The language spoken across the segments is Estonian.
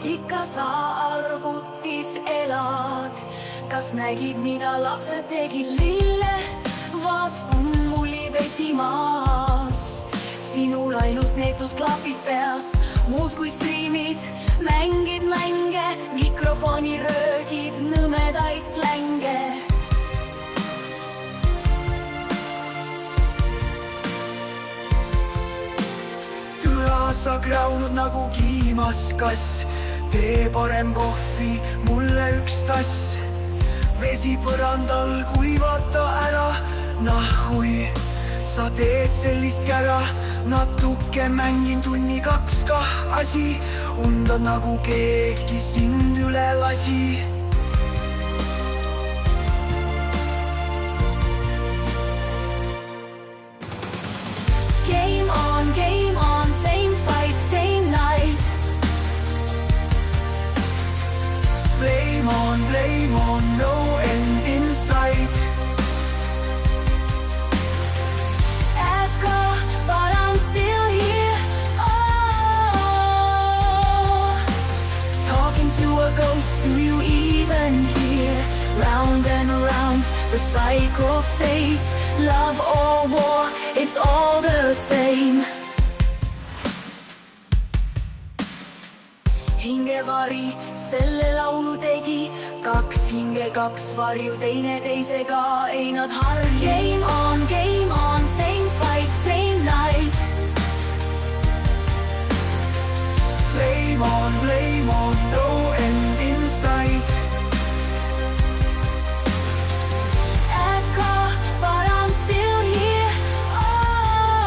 ikka sa arvutis elad. Kas nägid, mida lapsed tegid lille? Vaas kummuli vesi maas. Sinul ainult neetud klapid peas, muud kui striimid, mängid mänge, mikrofoni röögid, nõmedaid slänge. Türa sa kraunud nagu kiimas kass, tee parem kohvi, mulle üks tass. Vesi põrandal kuivata ära, nahhui, sa teed sellist kära. Natuke mängin tunni kaks kah asi, undad nagu keegi sind üle lasi. Game on, same fight, same night. Blame on, no end in sight. Still here, oh, talking to a ghost, do you even hear? Round and round, the cycle stays. Love or war, it's all the same. Hingevari selle laulu tegi, kaks hinge, kaks varju teineteisega ei nad harju. Game on, same fight, same night. Blame on, no end in sight. FK, but I'm still here, oh,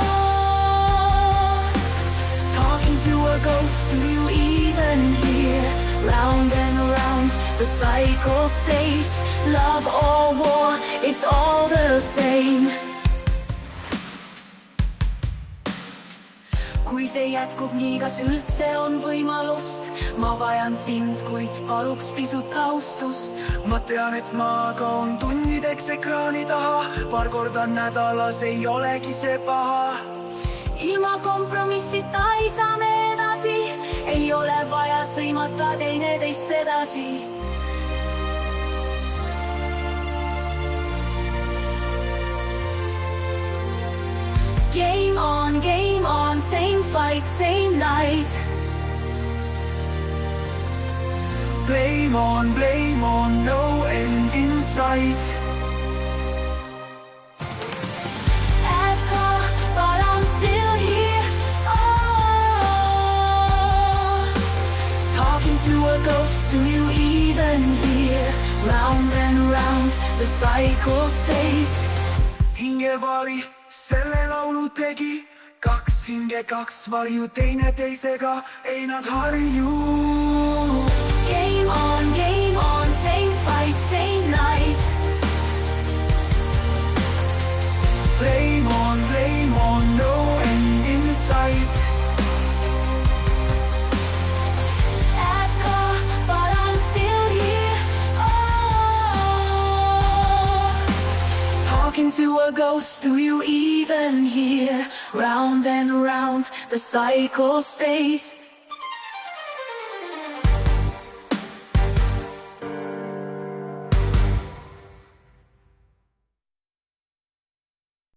talking to a ghost, do you even hear? Round and round, the cycle stays. Love or war, it's all the same. Kui see jätkub nii, kas üldse on võimalust? Ma vajan sind, kuid paluks pisut austust. Ma tean, et ma kaon tunnideks ekraani taha, paar korda nädalas ei olegi see paha. Ilma kompromissita ei saa me edasi, ei ole vaja sõimata teineteist sedasi. Game on, same fight, same night. Blame on, no end in sight. FK, but I'm still here, oh, talking to a ghost, do you even hear? Round and round, the cycle stays. Hingevari selle laulu tegi, kaks hinge, kaks varju teineteisega ei nad harju. Game on, same fight, same night. Blame on, no end in sight. FK, but I'm still here, oh, talking to a ghost, do you even hear? Round and round, the cycle stays.